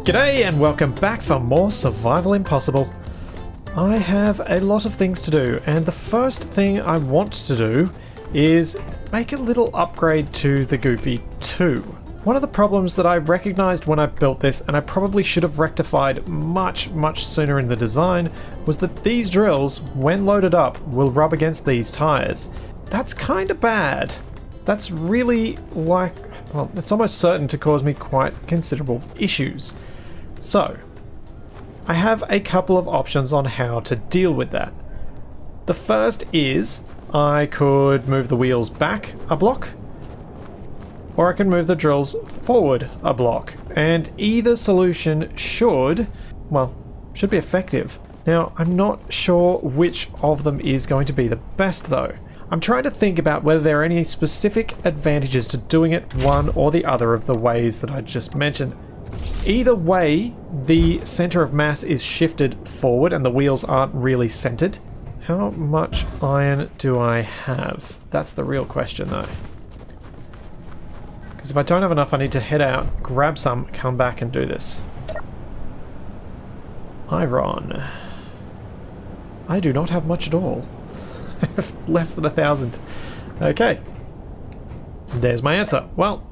G'day and welcome back for more Survival Impossible. I have a lot of things to do, and the first thing I want to do is make a little upgrade to the Goofy 2. One of the problems that I recognized when I built this, and I probably should have rectified much sooner in the design, was that these drills, when loaded up, will rub against these tires. That's kind of bad. That's really well, it's almost certain to cause me quite considerable issues. So, I have a couple of options on how to deal with that. The first is I could move the wheels back a block, or I can move the drills forward a block, and either solution should be effective. Now, I'm not sure which of them is going to be the best though. I'm trying to think about whether there are any specific advantages to doing it one or the other of the ways that I just mentioned. Either way, the center of mass is shifted forward and the wheels aren't really centered. How much iron do I have? That's the real question though. Because if I don't have enough, I need to head out, grab some, come back and do this. Iron. I do not have much at all. I have less than 1,000. Okay. There's my answer. Well,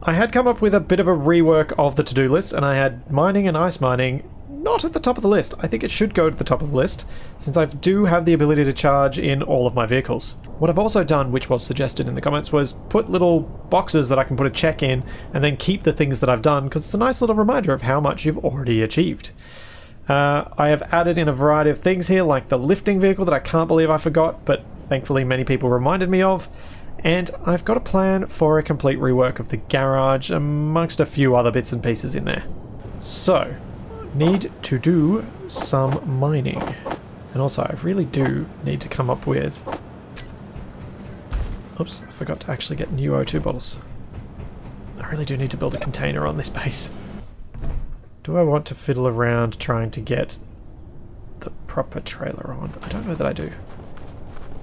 I had come up with a bit of a rework of the to-do list, and I had mining and ice mining not at the top of the list. I think it should go to the top of the list, since I do have the ability to charge in all of my vehicles. What I've also done, which was suggested in the comments, was put little boxes that I can put a check in, and then keep the things that I've done, because it's a nice little reminder of how much you've already achieved. I have added in a variety of things here, like the lifting vehicle that I can't believe I forgot, but thankfully many people reminded me of. And I've got a plan for a complete rework of the garage, amongst a few other bits and pieces in there. So, need to do some mining. And also, I really do need to come up with... Oops, I forgot to actually get new O2 bottles. I really do need to build a container on this base. Do I want to fiddle around trying to get the proper trailer on? I don't know that I do.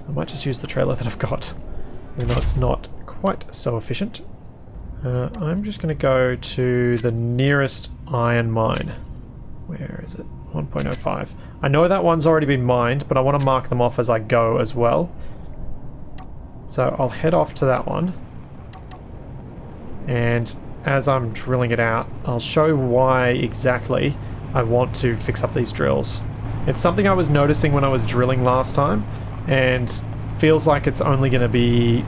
I might just use the trailer that I've got. Even though it's not quite so efficient. I'm just going to go to the nearest iron mine. Where is it? 1.05. I know that one's already been mined, but I want to mark them off as I go as well. So I'll head off to that one. And as I'm drilling it out, I'll show why exactly I want to fix up these drills. It's something I was noticing when I was drilling last time, and feels like it's only going to be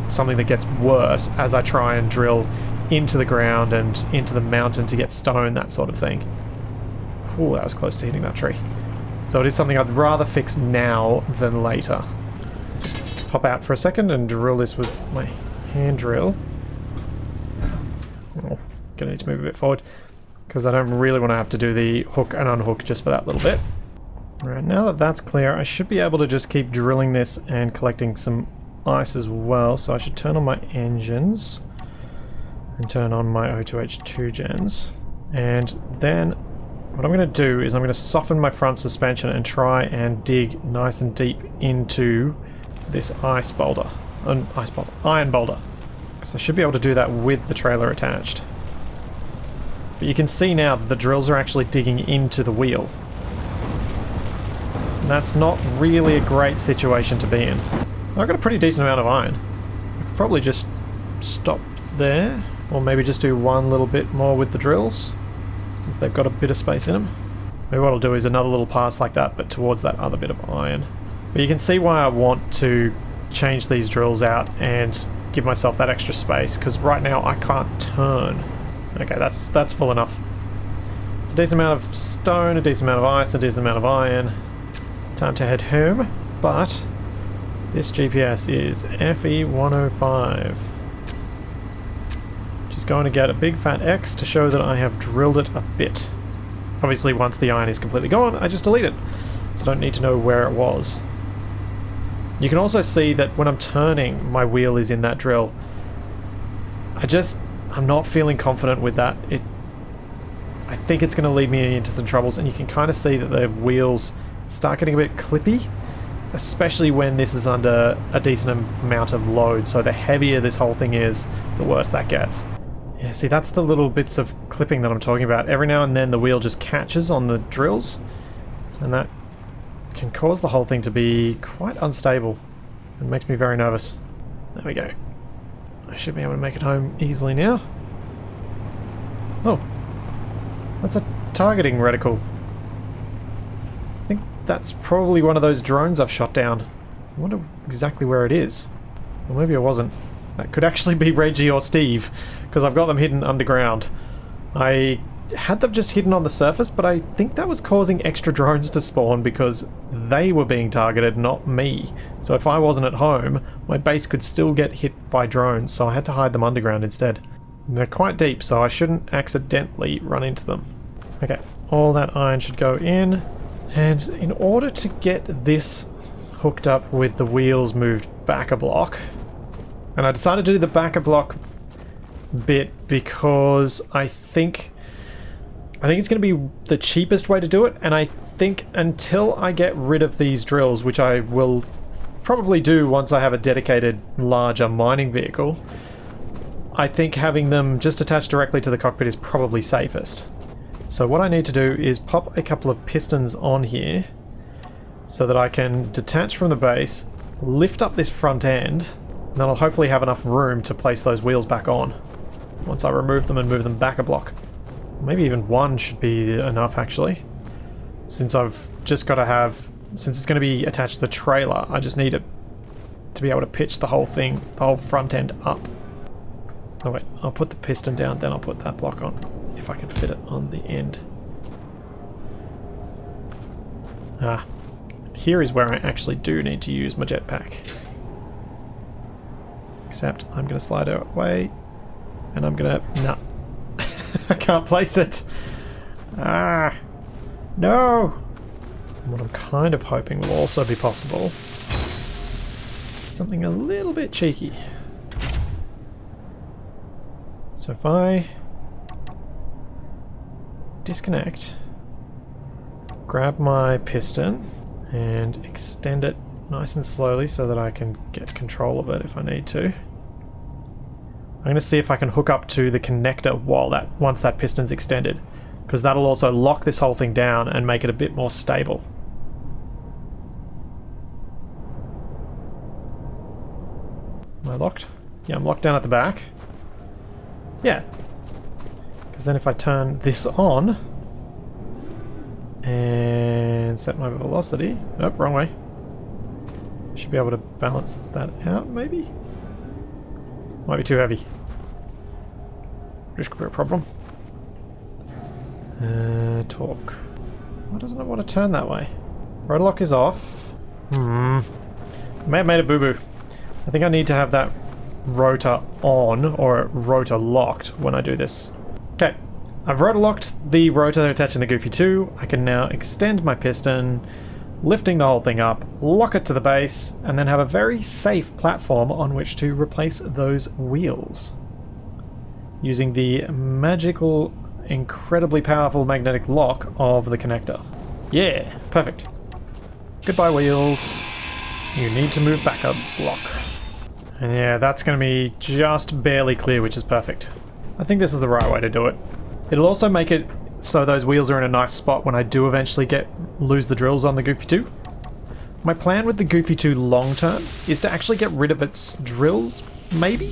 something that gets worse as I try and drill into the ground and into the mountain to get stone, that sort of thing. Ooh, that was close to hitting that tree. So it is something I'd rather fix now than later. Just pop out for a second and drill this with my hand drill. Oh, gonna need to move a bit forward because I don't really want to have to do the hook and unhook just for that little bit. Alright, now that that's clear, I should be able to just keep drilling this and collecting some ice as well. So I should turn on my engines and turn on my O2H2 gens. And then what I'm going to do is I'm going to soften my front suspension and try and dig nice and deep into this iron boulder. Because I should be able to do that with the trailer attached. But you can see now that the drills are actually digging into the wheel. That's not really a great situation to be in. I've got a pretty decent amount of iron. I could probably just stop there, or maybe just do one little bit more with the drills, since they've got a bit of space in them. Maybe what I'll do is another little pass like that, but towards that other bit of iron. But you can see why I want to change these drills out and give myself that extra space, because right now I can't turn. Okay, that's full enough. It's a decent amount of stone, a decent amount of ice, a decent amount of iron. Time to head home, but this GPS is FE105. Just going to get a big fat X to show that I have drilled it a bit. Obviously, once the iron is completely gone, I just delete it, so I don't need to know where it was. You can also see that when I'm turning, my wheel is in that drill. I'm not feeling confident with that. I think it's going to lead me into some troubles, and you can kind of see that the wheels start getting a bit clippy, especially when this is under a decent amount of load. So the heavier this whole thing is, the worse that gets. Yeah, see, that's the little bits of clipping that I'm talking about. Every now and then the wheel just catches on the drills, and that can cause the whole thing to be quite unstable. It makes me very nervous. There we go. I should be able to make it home easily now. Oh, that's a targeting reticle. I think that's probably one of those drones I've shot down. I wonder exactly where it is. Or maybe it wasn't. That could actually be Reggie or Steve, because I've got them hidden underground. I had them just hidden on the surface, but I think that was causing extra drones to spawn because they were being targeted, not me. So if I wasn't at home, my base could still get hit by drones, so I had to hide them underground instead. And they're quite deep, so I shouldn't accidentally run into them. Okay, all that iron should go in, and in order to get this hooked up with the wheels moved back a block, and I decided to do the back a block bit because I think it's going to be the cheapest way to do it, and I think until I get rid of these drills, which I will probably do once I have a dedicated larger mining vehicle, I think having them just attached directly to the cockpit is probably safest. So what I need to do is pop a couple of pistons on here so that I can detach from the base, lift up this front end, and then I'll hopefully have enough room to place those wheels back on once I remove them and move them back a block. Maybe even one should be enough, actually. Since I've just got to have... Since it's going to be attached to the trailer, I just need it to be able to pitch the whole thing, the whole front end up. Oh wait, I'll put the piston down, then I'll put that block on, if I can fit it on the end. Ah, here is where I actually do need to use my jetpack. Except I'm going to slide it away, and I'm going to... No. I can't place it. Ah, no. What I'm kind of hoping will also be possible, something a little bit cheeky. So if I disconnect, grab my piston and extend it nice and slowly so that I can get control of it if I need to. I'm going to see if I can hook up to the connector once that piston's extended, because that'll also lock this whole thing down and make it a bit more stable. Am I locked? Yeah, I'm locked down at the back. Yeah, because then if I turn this on and set my velocity, nope, wrong way. Should be able to balance that out, maybe? Might be too heavy. This could be a problem. Torque. Why doesn't it want to turn that way? Rotor lock is off. I may have made a boo-boo. I think I need to have that rotor on, or rotor locked, when I do this. Okay, I've rotor locked the rotor attaching the Goofy 2. I can now extend my piston, lifting the whole thing up, lock it to the base, and then have a very safe platform on which to replace those wheels. Using the magical, incredibly powerful magnetic lock of the connector. Yeah, perfect. Goodbye wheels. You need to move back a block. And yeah, that's going to be just barely clear, which is perfect. I think this is the right way to do it. It'll also make it so those wheels are in a nice spot when I do eventually lose the drills on the Goofy 2. My plan with the Goofy 2 long term is to actually get rid of its drills, maybe?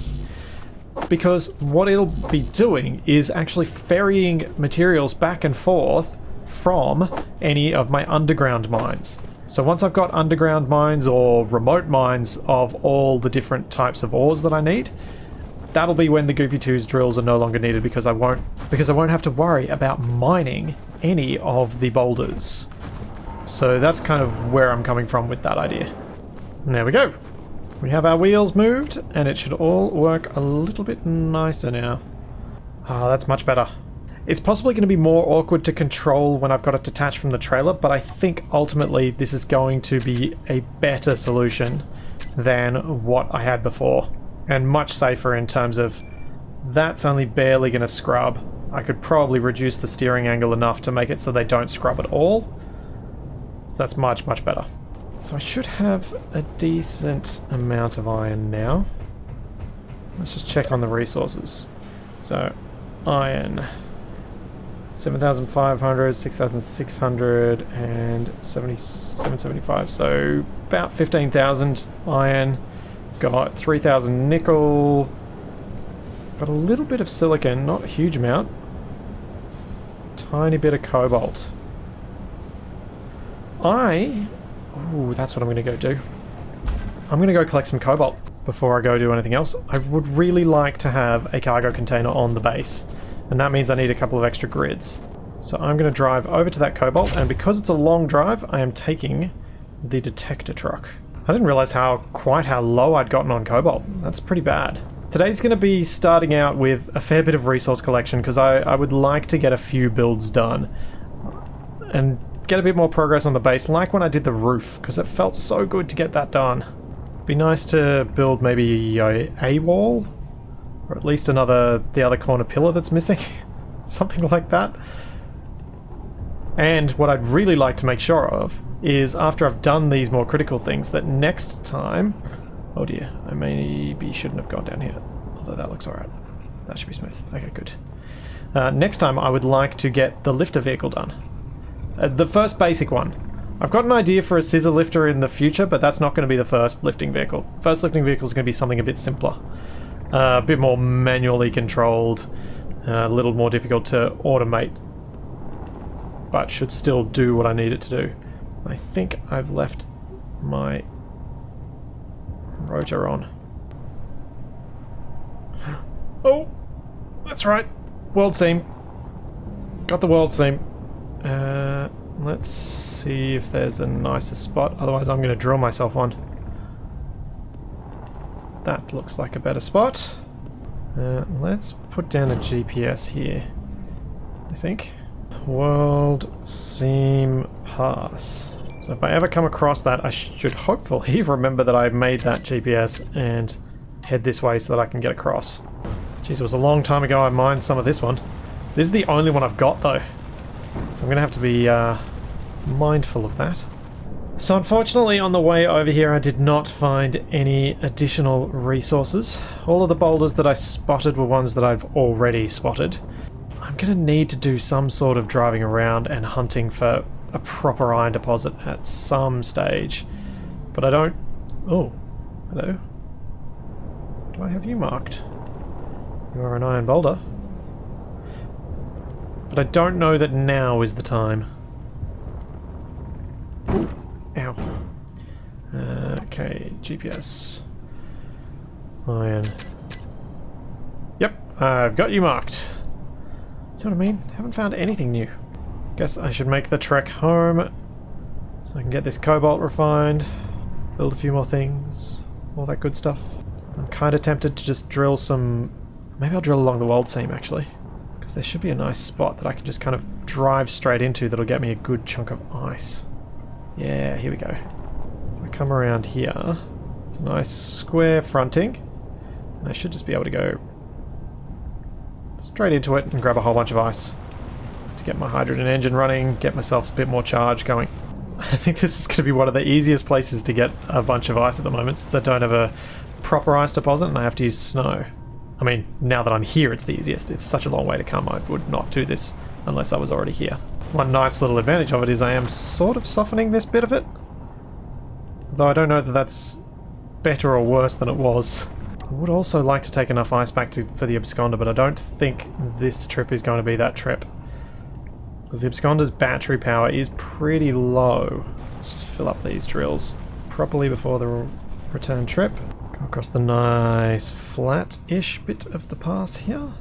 Because what it'll be doing is actually ferrying materials back and forth from any of my underground mines. So once I've got underground mines or remote mines of all the different types of ores that I need, that'll be when the Goofy 2's drills are no longer needed, because I won't have to worry about mining any of the boulders. So that's kind of where I'm coming from with that idea. And there we go. We have our wheels moved, and it should all work a little bit nicer now. Oh, that's much better. It's possibly going to be more awkward to control when I've got it detached from the trailer, but I think ultimately this is going to be a better solution than what I had before. And much safer in terms of that's only barely going to scrub. I could probably reduce the steering angle enough to make it so they don't scrub at all. So that's much, much better. So I should have a decent amount of iron now. Let's just check on the resources. So, iron. 7,500, 6,600, and 775. So, about 15,000 iron. Got 3,000 nickel. Got a little bit of silicon, not a huge amount. Tiny bit of cobalt. Ooh, that's what I'm going to go do. I'm going to go collect some cobalt before I go do anything else. I would really like to have a cargo container on the base, and that means I need a couple of extra grids. So I'm going to drive over to that cobalt, and because it's a long drive, I am taking the detector truck. I didn't realize quite how low I'd gotten on cobalt. That's pretty bad. Today's going to be starting out with a fair bit of resource collection because I would like to get a few builds done and get a bit more progress on the base, like when I did the roof, because it felt so good to get that done. Be nice to build maybe a wall, or at least the other corner pillar that's missing. Something like that. And what I'd really like to make sure of is, after I've done these more critical things, that next time... Oh dear, I maybe shouldn't have gone down here. Although that looks alright. That should be smooth. Okay, good. Next time I would like to get the lifter vehicle done. The first basic one. I've got an idea for a scissor lifter in the future, but that's not going to be the first lifting vehicle. First lifting vehicle is going to be something a bit simpler. A bit more manually controlled, a little more difficult to automate, but should still do what I need it to do. I think I've left my rotor on. Oh, that's right. World seam. Got the world seam. Let's see if there's a nicer spot. Otherwise, I'm going to drill myself one. That looks like a better spot. Let's put down a GPS here, I think. World Seam Pass. So if I ever come across that, I should hopefully remember that I made that GPS and head this way so that I can get across. Jeez, it was a long time ago I mined some of this one. This is the only one I've got, though. So I'm going to have to be mindful of that. So unfortunately, on the way over here, I did not find any additional resources. All of the boulders that I spotted were ones that I've already spotted. I'm going to need to do some sort of driving around and hunting for a proper iron deposit at some stage. But I don't... Oh, hello. Do I have you marked? You are an iron boulder. But I don't know that now is the time. Ooh, ow. Okay, GPS. Iron. Yep, I've got you marked. See what I mean? Haven't found anything new. Guess I should make the trek home so I can get this cobalt refined, build a few more things, all that good stuff. I'm kind of tempted to just drill some... Maybe I'll drill along the world seam, actually. Because there should be a nice spot that I can just kind of drive straight into that'll get me a good chunk of ice. Yeah, here we go. If I come around here, it's a nice square fronting, and I should just be able to go straight into it and grab a whole bunch of ice to get my hydrogen engine running, get myself a bit more charge going. I think this is going to be one of the easiest places to get a bunch of ice at the moment, since I don't have a proper ice deposit and I have to use snow. I mean, now that I'm here, it's the easiest. It's such a long way to come. I would not do this unless I was already here. One nice little advantage of it is I am sort of softening this bit of it. Though I don't know that that's better or worse than it was. I would also like to take enough ice back for the absconder, but I don't think this trip is going to be that trip. Because the absconder's battery power is pretty low. Let's just fill up these drills properly before the return trip. Go across the nice flat-ish bit of the pass here.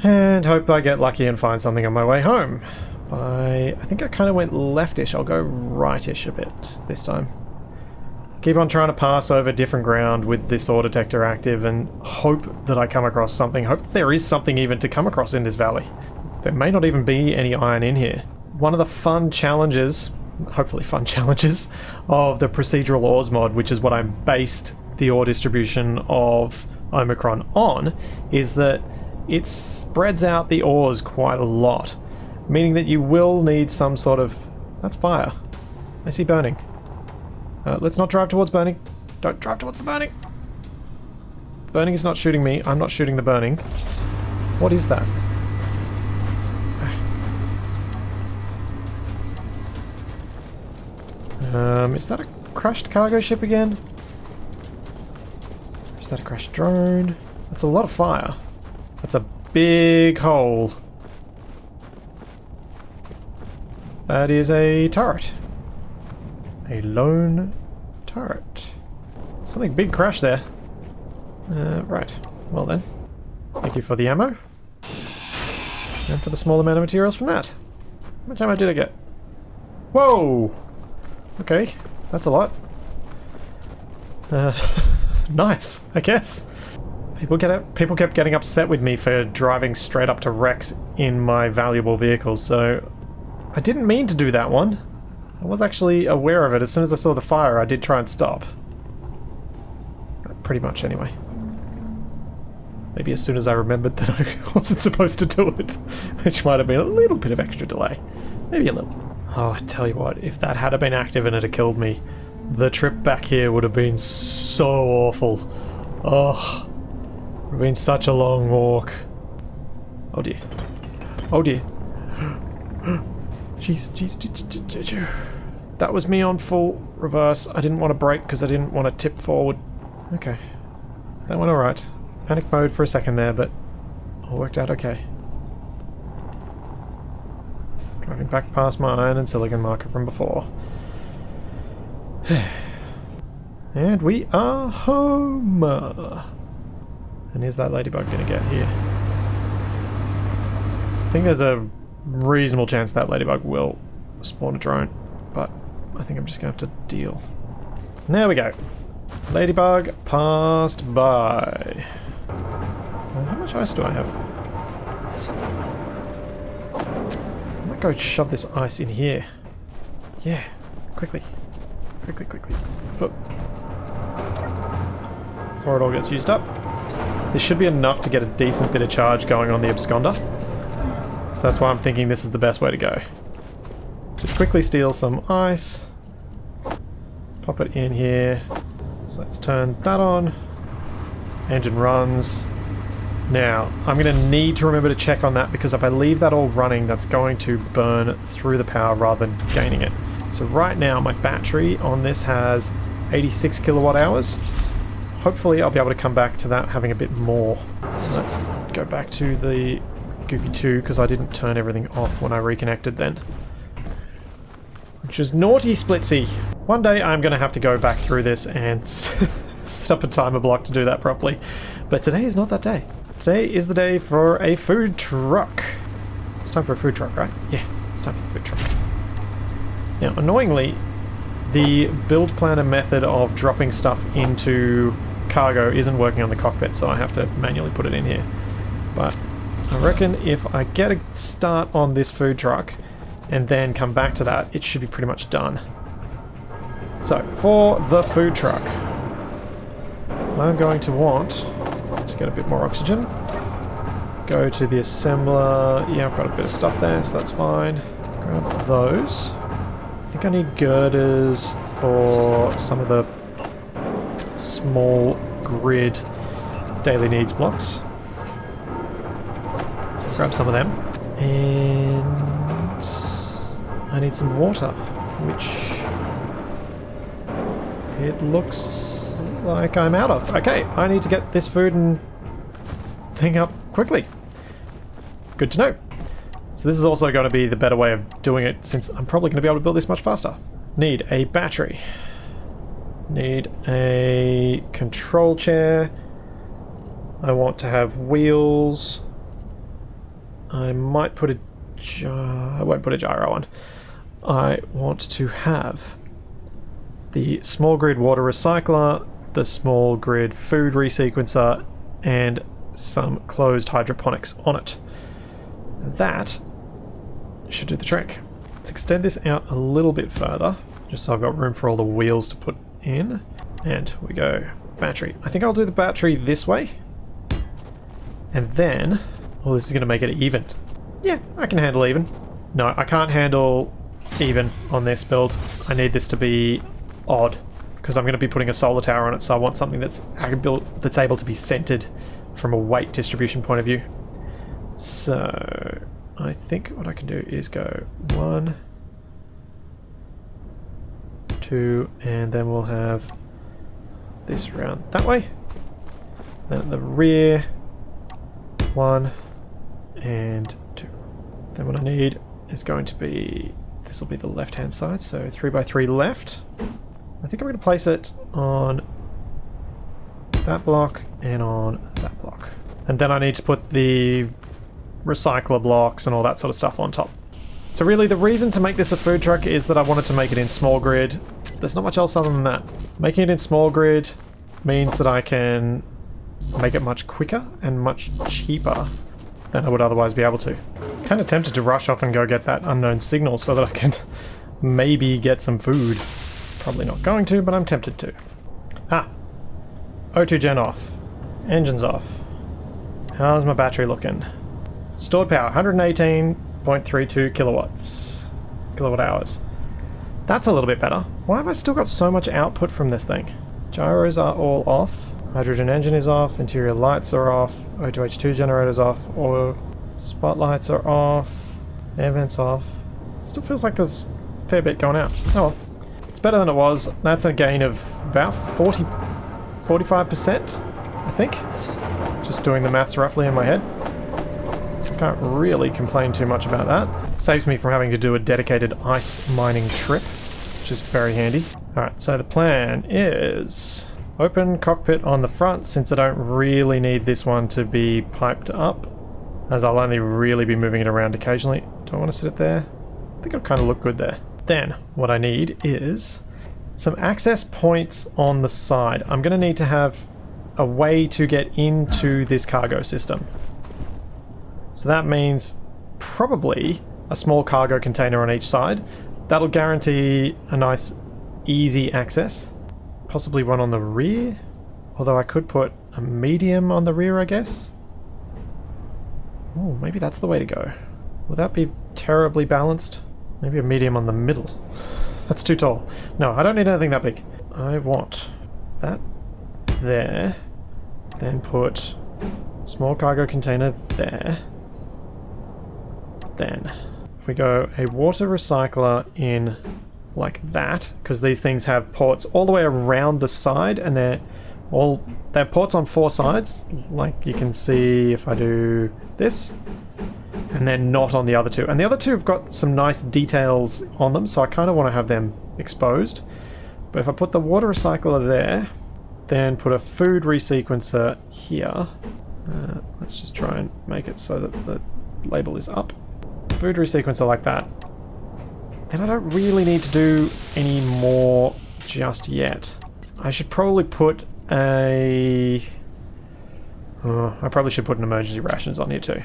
And hope I get lucky and find something on my way home. I think I kind of went left-ish. I'll go right-ish a bit this time. Keep on trying to pass over different ground with this ore detector active and hope that I come across something. Hope there is something even to come across in this valley. There may not even be any iron in here. One of the fun challenges, hopefully fun challenges, of the procedural ores mod, which is what I based the ore distribution of Omicron on, is that it spreads out the ores quite a lot, meaning that you will need some sort of... That's fire. I see burning. Let's not drive towards burning. Don't drive towards the burning. Burning is not shooting me. I'm not shooting the burning. What is that? Is that a crashed cargo ship again? Or is that a crashed drone? That's a lot of fire. That's a big hole. That is a turret. A lone turret. Something big crashed there. Right. Well then. Thank you for the ammo. And for the small amount of materials from that. How much ammo did I get? Whoa! Okay, that's a lot. Nice, I guess. People kept getting upset with me for driving straight up to wrecks in my valuable vehicles, so I didn't mean to do that one. I was actually aware of it. As soon as I saw the fire, I did try and stop. Pretty much, anyway. Maybe as soon as I remembered that I wasn't supposed to do it, which might have been a little bit of extra delay. Maybe a little. Oh, I tell you what, if that had been active and it had killed me, the trip back here would have been so awful. Oh, it would have been such a long walk. Oh dear. Oh dear. Jeez. That was me on full reverse. I didn't want to brake because I didn't want to tip forward. Okay. That went alright. Panic mode for a second there, but all worked out okay. Driving back past my iron and silicon marker from before. And we are home! And is that ladybug going to get here? I think there's a reasonable chance that ladybug will spawn a drone, but I think I'm just going to have to deal. And there we go. Ladybug passed by. How much ice do I have? I might go shove this ice in here. Yeah, quickly. Quickly. Oh. Before it all gets used up. This should be enough to get a decent bit of charge going on the absconder. So that's why I'm thinking this is the best way to go. Just quickly steal some ice. Pop it in here. So let's turn that on. Engine runs. Now, I'm going to need to remember to check on that because if I leave that all running, that's going to burn through the power rather than gaining it. So right now, my battery on this has 86 kilowatt hours. Hopefully, I'll be able to come back to that having a bit more. Let's go back to the Goofy 2 because I didn't turn everything off when I reconnected then. Which is naughty, Splitsie. One day, I'm going to have to go back through this and set up a timer block to do that properly. But today is not that day. Today is the day for a food truck. It's time for a food truck, right? Yeah, it's time for a food truck. Now, annoyingly, the build planner method of dropping stuff into cargo isn't working on the cockpit, so I have to manually put it in here. But I reckon if I get a start on this food truck and then come back to that, it should be pretty much done. So, for the food truck, I'm going to want to get a bit more oxygen. Go to the assembler. Yeah, I've got a bit of stuff there, so that's fine. Grab those. I think I need girders for some of the small grid daily needs blocks. So I'll grab some of them. And I need some water, which it looks like I'm out of. Okay, I need to get this food and thing up quickly. Good to know. So this is also going to be the better way of doing it since I'm probably going to be able to build this much faster. Need a battery. Need a control chair. I want to have wheels. I might put a I won't put a gyro on. I want to have the small grid water recycler, the small grid food resequencer, and some closed hydroponics on it. That should do the trick. Let's extend this out a little bit further, just so I've got room for all the wheels to put in. And we go battery. I think I'll do the battery this way. And then, oh, this is going to make it even. Yeah, I can handle even. No, I can't handle even on this build. I need this to be odd, because I'm going to be putting a solar tower on it, so I want something that's able to be centered from a weight distribution point of view. So I think what I can do is go 1, 2, and then we'll have this round that way. Then at the rear, 1 and 2. Then what I need is going to be, this will be the left hand side, so 3 by 3 left. I think I'm going to place it on that block and on that block. And then I need to put the recycler blocks and all that sort of stuff on top. So really the reason to make this a food truck is that I wanted to make it in small grid. There's not much else other than that. Making it in small grid means that I can make it much quicker and much cheaper than I would otherwise be able to. Kind of tempted to rush off and go get that unknown signal so that I can maybe get some food. Probably not going to, but I'm tempted to. Ah! O2 gen off. Engines off. How's my battery looking? Stored power, 118.32 kilowatts. Kilowatt hours. That's a little bit better. Why have I still got so much output from this thing? Gyros are all off. Hydrogen engine is off. Interior lights are off. O2H2 generator's off. Oil spotlights are off. Air vents off. Still feels like there's a fair bit going out. Oh well. It's better than it was. That's a gain of about 45%, I think. Just doing the maths roughly in my head. So I can't really complain too much about that. Saves me from having to do a dedicated ice mining trip, which is very handy. Alright, so the plan is open cockpit on the front, since I don't really need this one to be piped up, as I'll only really be moving it around occasionally. Do I want to sit it there? I think it'll kind of look good there. Then, what I need is some access points on the side. I'm going to need to have a way to get into this cargo system. So that means probably a small cargo container on each side. That'll guarantee a nice, easy access. Possibly one on the rear. Although I could put a medium on the rear, I guess. Oh, maybe that's the way to go. Would that be terribly balanced? Maybe a medium on the middle. That's too tall. No, I don't need anything that big. I want that there. Then put small cargo container there. Then, if we go a water recycler in like that, because these things have ports all the way around the side, and they're ports on 4 sides, like you can see if I do this, and they're not on the other 2. And the other 2 have got some nice details on them, so I kind of want to have them exposed. But if I put the water recycler there, then put a food resequencer here. Let's just try and make it so that the label is up. Food resequencer like that. Then I don't really need to do any more just yet. I should probably put I probably should put an emergency rations on here too.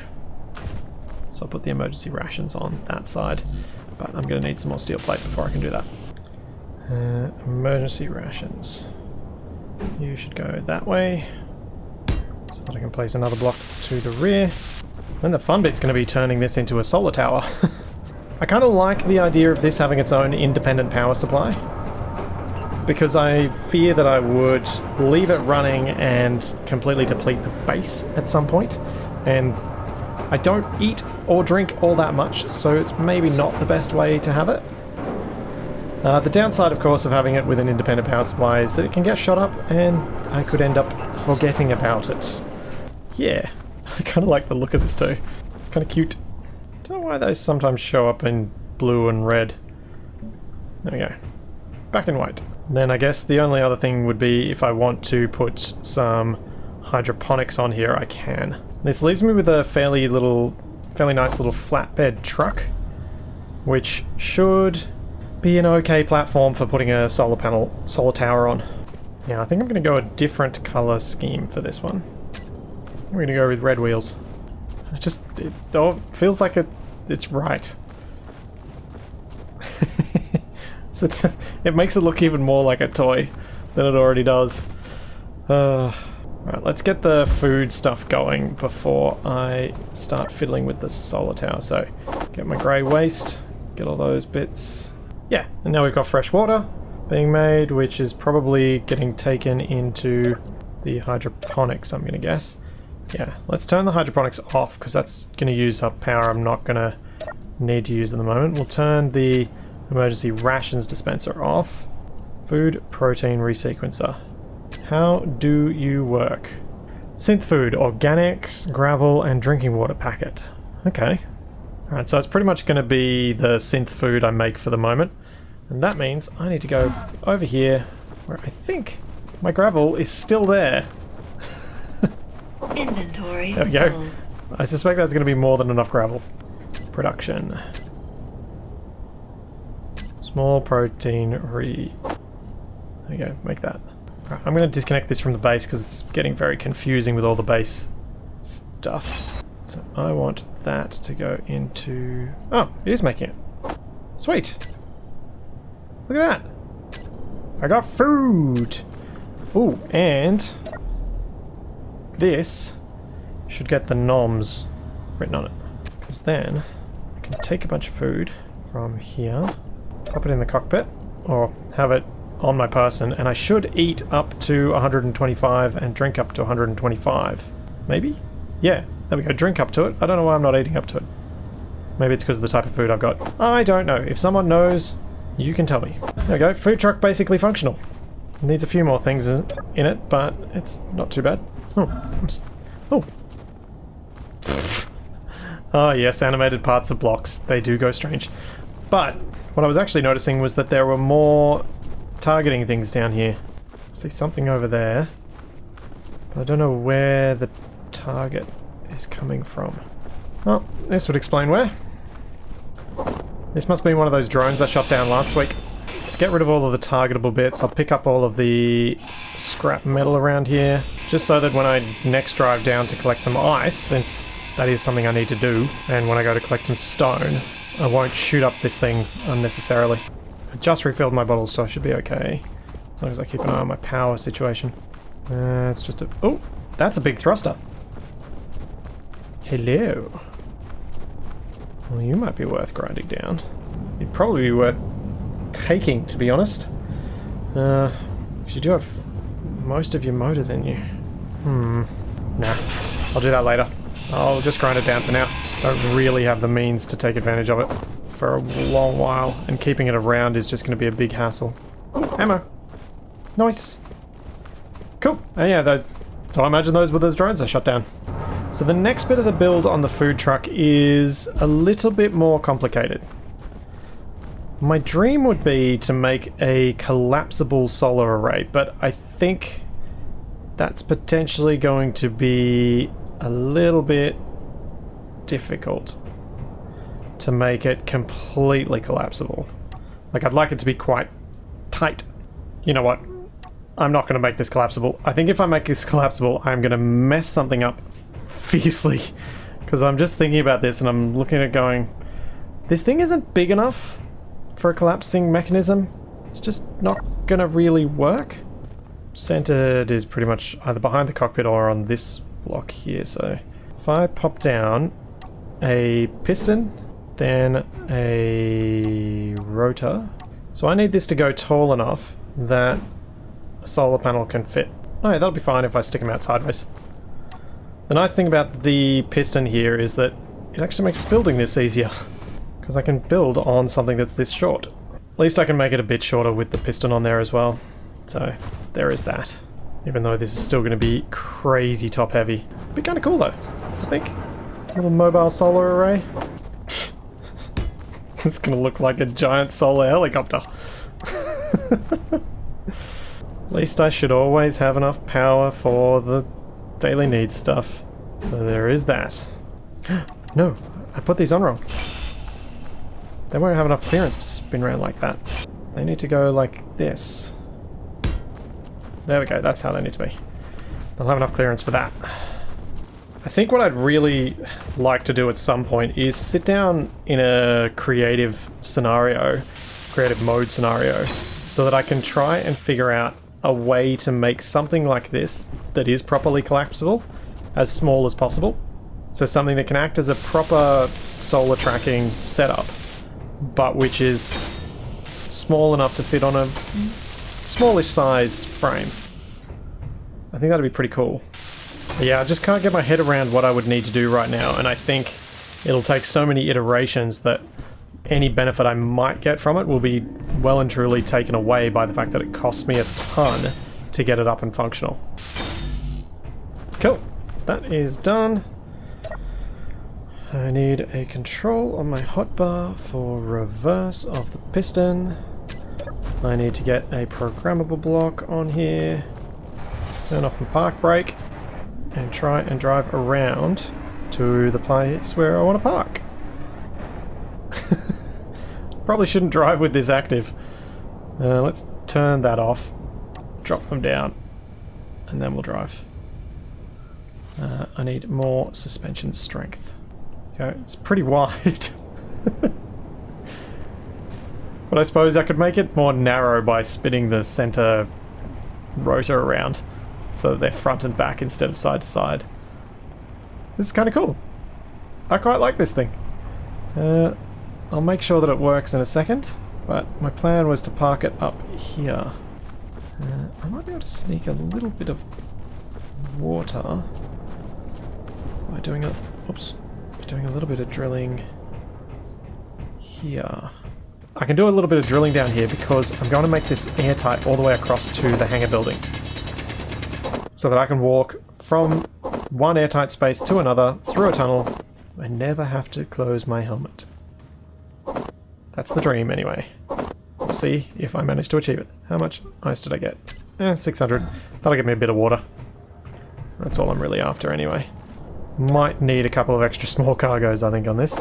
So I'll put the emergency rations on that side. But I'm going to need some more steel plate before I can do that. Emergency rations. You should go that way. So that I can place another block to the rear. Then the fun bit's going to be turning this into a solar tower. I kind of like the idea of this having its own independent power supply, because I fear that I would leave it running and completely deplete the base at some point, and I don't eat or drink all that much, so it's maybe not the best way to have it. The downside, of course, of having it with an independent power supply is that it can get shot up and I could end up forgetting about it. Yeah, I kind of like the look of this too. It's kind of cute. Don't know why those sometimes show up in blue and red. There we go. Back in white. Then I guess the only other thing would be if I want to put some hydroponics on here, I can. This leaves me with a fairly nice little flatbed truck, which should be an okay platform for putting a solar tower on. Yeah, I think I'm going to go a different color scheme for this one. We're going to go with red wheels. It feels like it's right. So it makes it look even more like a toy than it already does. Right, let's get the food stuff going before I start fiddling with the solar tower. So, get my grey waste, get all those bits. Yeah, and now we've got fresh water being made, which is probably getting taken into the hydroponics, I'm going to guess. Yeah, let's turn the hydroponics off because that's going to use up power I'm not going to need to use at the moment. We'll turn the emergency rations dispenser off. Food protein resequencer. How do you work? Synth food, organics, gravel, and drinking water packet. Okay. Alright, so it's pretty much going to be the synth food I make for the moment. And that means I need to go over here where I think my gravel is still there. Inventory. There we go. Full. I suspect that's going to be more than enough gravel. Production. Small protein re... There you go, make that. Right, I'm going to disconnect this from the base because it's getting very confusing with all the base stuff. So I want that to go into... Oh, it is making it. Sweet. Look at that. I got food. Ooh, and this should get the noms written on it. Because then I can take a bunch of food from here, pop it in the cockpit, or have it on my person, and I should eat up to 125 and drink up to 125. Maybe? Yeah, there we go, drink up to it. I don't know why I'm not eating up to it. Maybe it's because of the type of food I've got. I don't know. If someone knows, you can tell me. There we go, food truck basically functional. Needs a few more things in it, but it's not too bad. Oh, oh yes, animated parts of blocks. They do go strange. But what I was actually noticing was that there were more targeting things down here. I see something over there, but I don't know where the target is coming from. Well, this would explain where. This must be one of those drones I shot down last week. To get rid of all of the targetable bits, I'll pick up all of the scrap metal around here, just so that when I next drive down to collect some ice, since that is something I need to do, and when I go to collect some stone, I won't shoot up this thing unnecessarily. I just refilled my bottles, so I should be okay, as long as I keep an eye on my power situation. It's just a... Oh, that's a big thruster. Hello. Well, you might be worth grinding down. You'd probably be worth taking, to be honest. You do have most of your motors in you. Nah, I'll do that later. I'll just grind it down for now. Don't really have the means to take advantage of it for a long while, and keeping it around is just going to be a big hassle. Ooh, ammo. Nice. Cool. Yeah, so I imagine those were those drones I shot down. So the next bit of the build on the food truck is a little bit more complicated. My dream would be to make a collapsible solar array, but I think that's potentially going to be a little bit difficult to make it completely collapsible. Like, I'd like it to be quite tight. You know what? I'm not going to make this collapsible. I think if I make this collapsible, I'm going to mess something up fiercely. Because I'm just thinking about this and I'm looking at it going, this thing isn't big enough for a collapsing mechanism. It's just not gonna really work. Centered is pretty much either behind the cockpit or on this block here, so if I pop down a piston, then a rotor. So I need this to go tall enough that a solar panel can fit. Oh yeah, that'll be fine if I stick them out sideways. The nice thing about the piston here is that it actually makes building this easier, because I can build on something that's this short. At least I can make it a bit shorter with the piston on there as well. So there is that. Even though this is still going to be crazy top heavy. Be kind of cool though, I think. Little mobile solar array. It's going to look like a giant solar helicopter. At least I should always have enough power for the daily needs stuff. So there is that. No, I put these on wrong. They won't have enough clearance to spin around like that. They need to go like this. There we go, that's how they need to be. They'll have enough clearance for that. I think what I'd really like to do at some point is sit down in a creative mode scenario, so that I can try and figure out a way to make something like this that is properly collapsible as small as possible. So something that can act as a proper solar tracking setup, but which is small enough to fit on a smallish sized frame. I think that'd be pretty cool. But yeah, I just can't get my head around what I would need to do right now, and I think it'll take so many iterations that any benefit I might get from it will be well and truly taken away by the fact that it costs me a ton to get it up and functional. Cool. That is done. I need a control on my hotbar for reverse of the piston. I need to get a programmable block on here. Turn off my park brake and try and drive around to the place where I want to park. Probably shouldn't drive with this active. Let's turn that off, drop them down, and then we'll drive. I need more suspension strength. Okay, it's pretty wide. But I suppose I could make it more narrow by spinning the center rotor around so that they're front and back instead of side to side. This is kind of cool. I quite like this thing. I'll make sure that it works in a second, but my plan was to park it up here. I might be able to sneak a little bit of water by doing a little bit of drilling here. I can do a little bit of drilling down here because I'm going to make this airtight all the way across to the hangar building, so that I can walk from one airtight space to another through a tunnel and never have to close my helmet. That's the dream, anyway. We'll see if I manage to achieve it. How much ice did I get? 600. That'll give me a bit of water. That's all I'm really after, anyway. Might need a couple of extra small cargoes, I think, on this.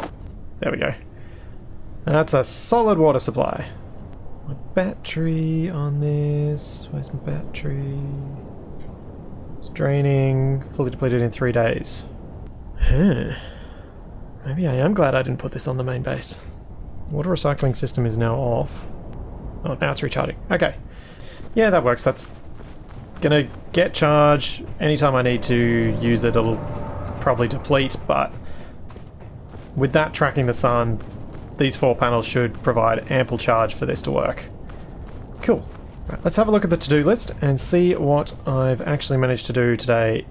There we go. That's a solid water supply. My battery on this... Where's my battery? It's draining. Fully depleted in 3 days. Huh. Maybe I am glad I didn't put this on the main base. Water recycling system is now off. Oh, now it's recharging. Okay. Yeah, that works. That's gonna get charged. Anytime I need to use it, it'll probably deplete, but with that tracking the sun, these 4 panels should provide ample charge for this to work. Cool. Right, let's have a look at the to-do list and see what I've actually managed to do today.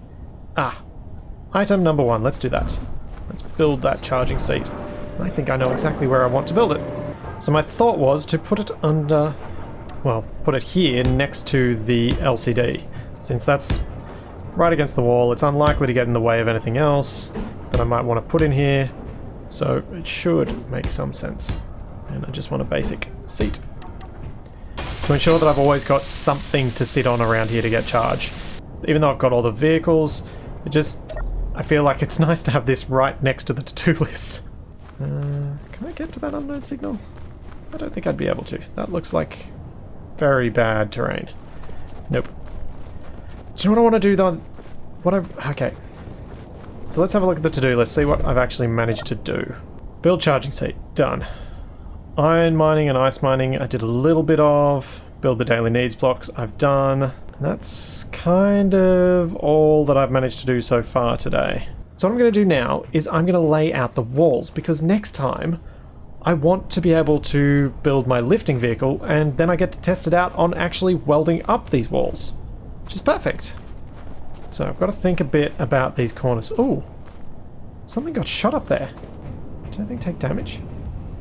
Item number 1. Let's do that. Let's build that charging seat. I think I know exactly where I want to build it. So my thought was to put it under... well, put it here next to the LCD. Since that's right against the wall, it's unlikely to get in the way of anything else that I might want to put in here. So it should make some sense. And I just want a basic seat to ensure that I've always got something to sit on around here to get charge. Even though I've got all the vehicles, I feel like it's nice to have this right next to the to-do list. Can I get to that unknown signal? I don't think I'd be able to. That looks like very bad terrain. Nope. Do you know what I want to do though? Okay. So let's have a look at the to-do list, see what I've actually managed to do. Build charging seat, done. Iron mining and ice mining, I did a little bit of. Build the daily needs blocks, I've done. And that's kind of all that I've managed to do so far today. So what I'm going to do now is I'm going to lay out the walls, because next time I want to be able to build my lifting vehicle and then I get to test it out on actually welding up these walls, which is perfect. So I've got to think a bit about these corners. Ooh, something got shot up there. Did anything take damage?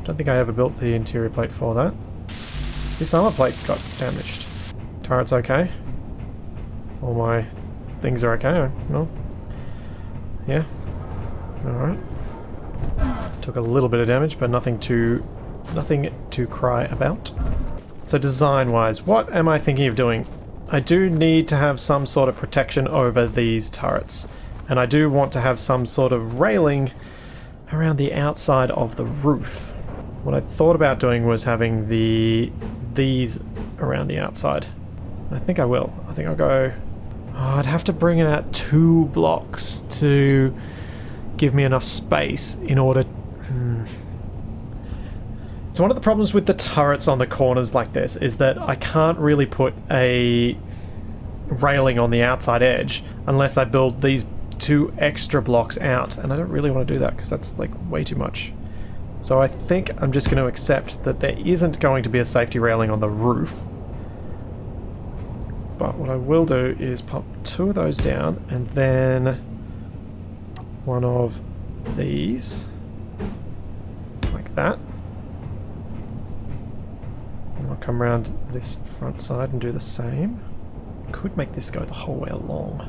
Don't think I ever built the interior plate for that. This armor plate got damaged. Turret's okay. All my things are okay. No. Yeah. Alright. Took a little bit of damage, but nothing to cry about. So design-wise, what am I thinking of doing? I do need to have some sort of protection over these turrets. And I do want to have some sort of railing around the outside of the roof. What I thought about doing was having these around the outside. I think I will. I think I'll go... Oh, I'd have to bring it out 2 blocks to give me enough space in order... So one of the problems with the turrets on the corners like this is that I can't really put a railing on the outside edge unless I build these 2 extra blocks out, and I don't really want to do that because that's like way too much. So I think I'm just going to accept that there isn't going to be a safety railing on the roof. But what I will do is pop 2 of those down, and then one of these, like that. And I'll come around this front side and do the same. Could make this go the whole way along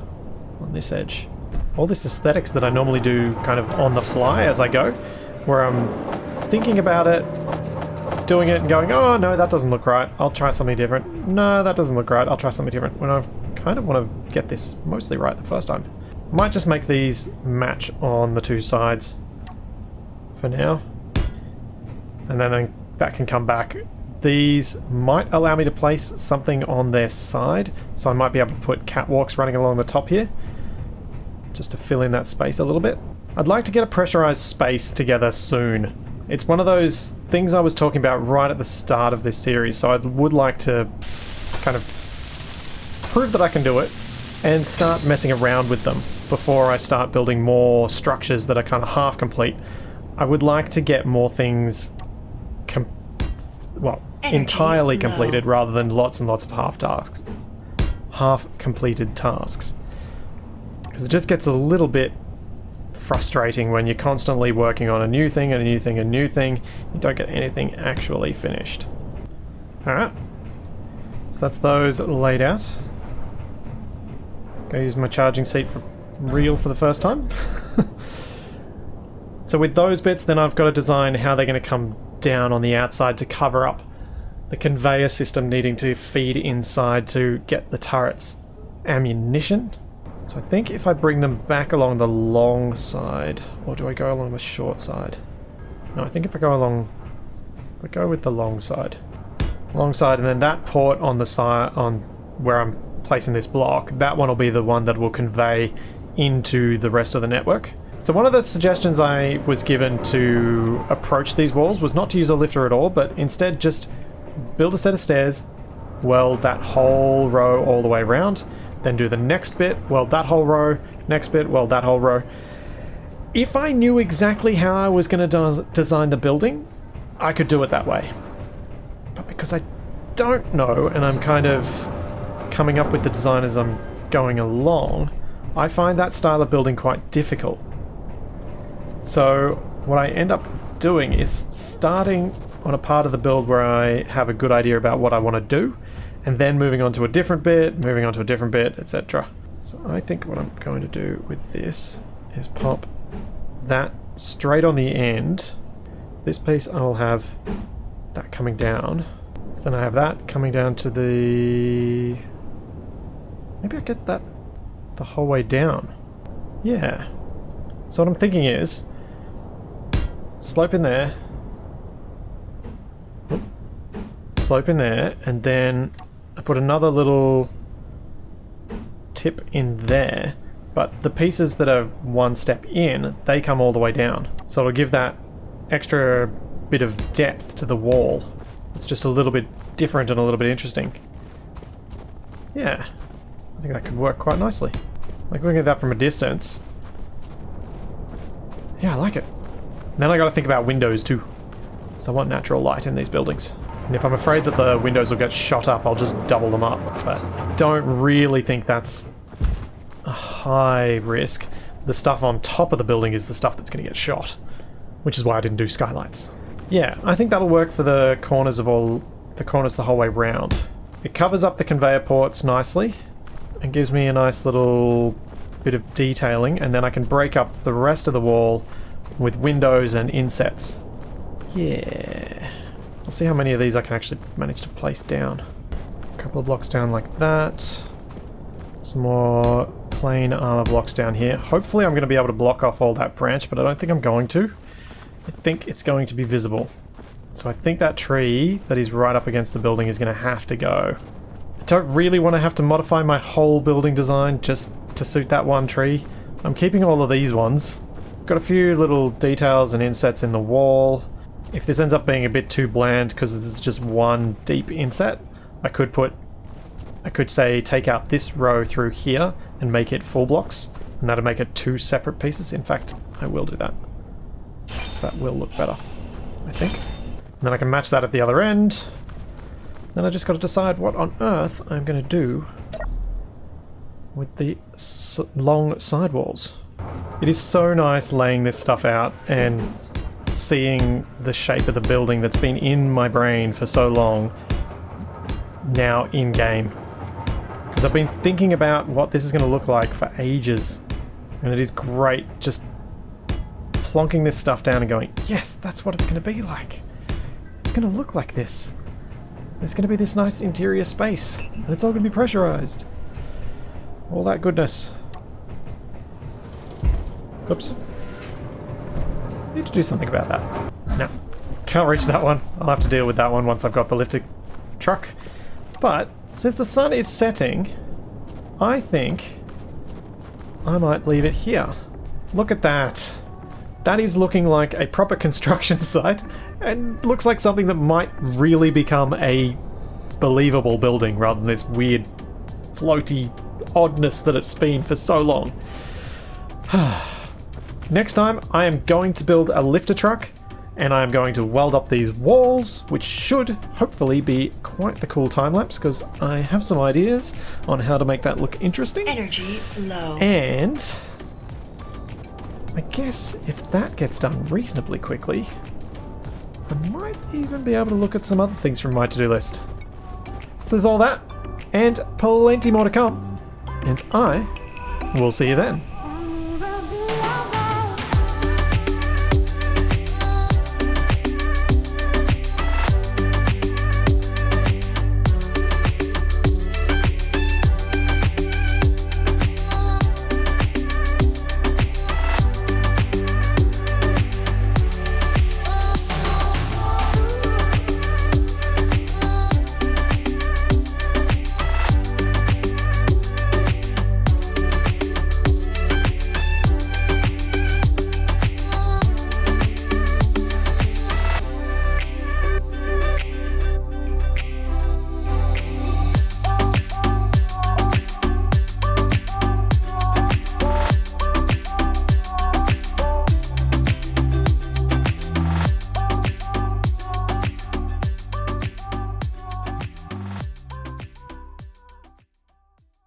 on this edge. All this aesthetics that I normally do kind of on the fly as I go, where I'm thinking about it, doing it and going, oh no, that doesn't look right, I'll try something different. No, that doesn't look right, I'll try something different. When I kind of want to get this mostly right the first time. Might just make these match on the 2 sides for now. And then that can come back. These might allow me to place something on their side, so I might be able to put catwalks running along the top here, just to fill in that space a little bit. I'd like to get a pressurized space together soon. It's one of those things I was talking about right at the start of this series, so I would like to kind of prove that I can do it and start messing around with them before I start building more structures that are kind of half complete. I would like to get more things entirely completed rather than lots and lots of half completed tasks. Because it just gets a little bit frustrating when you're constantly working on a new thing and a new thing and a new thing. You don't get anything actually finished. Alright. So that's those laid out. Go use my charging seat for real for the first time. So with those bits, then I've got to design how they're going to come down on the outside to cover up the conveyor system needing to feed inside to get the turrets ammunition. So I think if I bring them back along the long side, or do I go along the short side? No, I think if I go with the long side. Long side, and then that port on the side, on where I'm placing this block, that one will be the one that will convey into the rest of the network. So one of the suggestions I was given to approach these walls was not to use a lifter at all, but instead just build a set of stairs, weld that whole row all the way around, then do the next bit, weld that whole row, next bit, weld that whole row. If I knew exactly how I was going to design the building, I could do it that way. But because I don't know, and I'm kind of coming up with the design as I'm going along, I find that style of building quite difficult. So what I end up doing is starting on a part of the build where I have a good idea about what I want to do, and then moving on to a different bit, moving on to a different bit, etc. So I think what I'm going to do with this is pop that straight on the end. This piece I'll have that coming down. So then I have that coming down to the... Maybe I get that the whole way down. Yeah. So what I'm thinking is slope in there, slope in there, and then I put another little tip in there, but the pieces that are one step in, they come all the way down. So it'll give that extra bit of depth to the wall. It's just a little bit different and a little bit interesting. Yeah, I think that could work quite nicely. Like looking at that from a distance. Yeah, I like it. Then I gotta think about windows too. So I want natural light in these buildings. And if I'm afraid that the windows will get shot up, I'll just double them up. But I don't really think that's a high risk. The stuff on top of the building is the stuff that's gonna get shot. Which is why I didn't do skylights. Yeah, I think that'll work for the corners of all the corners the whole way round. It covers up the conveyor ports nicely and gives me a nice little bit of detailing, and then I can break up the rest of the wall with windows and insets. Yeah. I'll see how many of these I can actually manage to place down. A couple of blocks down like that. Some more plain armor blocks down here. Hopefully I'm going to be able to block off all that branch, but I don't think I'm going to. I think it's going to be visible. So I think that tree that is right up against the building is going to have to go. I don't really want to have to modify my whole building design just to suit that one tree. I'm keeping all of these ones. Got a few little details and insets in the wall. If this ends up being a bit too bland because it's just one deep inset, I could say take out this row through here and make it full blocks, and that'll make it 2 separate pieces. In fact, I will do that. So that will look better, I think. And then I can match that at the other end. Then I just got to decide what on earth I'm going to do with the long sidewalls. It is so nice laying this stuff out and seeing the shape of the building that's been in my brain for so long now in game. Because I've been thinking about what this is going to look like for ages. And it is great just plonking this stuff down and going, yes, that's what it's going to be like. It's going to look like this. There's going to be this nice interior space. And it's all going to be pressurized. All that goodness. Oops. Need to do something about that. No. Can't reach that one. I'll have to deal with that one once I've got the lifted truck. But since the sun is setting, I think I might leave it here. Look at that. That is looking like a proper construction site and looks like something that might really become a believable building rather than this weird floaty oddness that it's been for so long. Next time I am going to build a lifter truck and I am going to weld up these walls, which should hopefully be quite the cool time lapse because I have some ideas on how to make that look interesting. Energy low. And I guess if that gets done reasonably quickly, I might even be able to look at some other things from my to-do list. So there's all that, and plenty more to come. And I will see you then.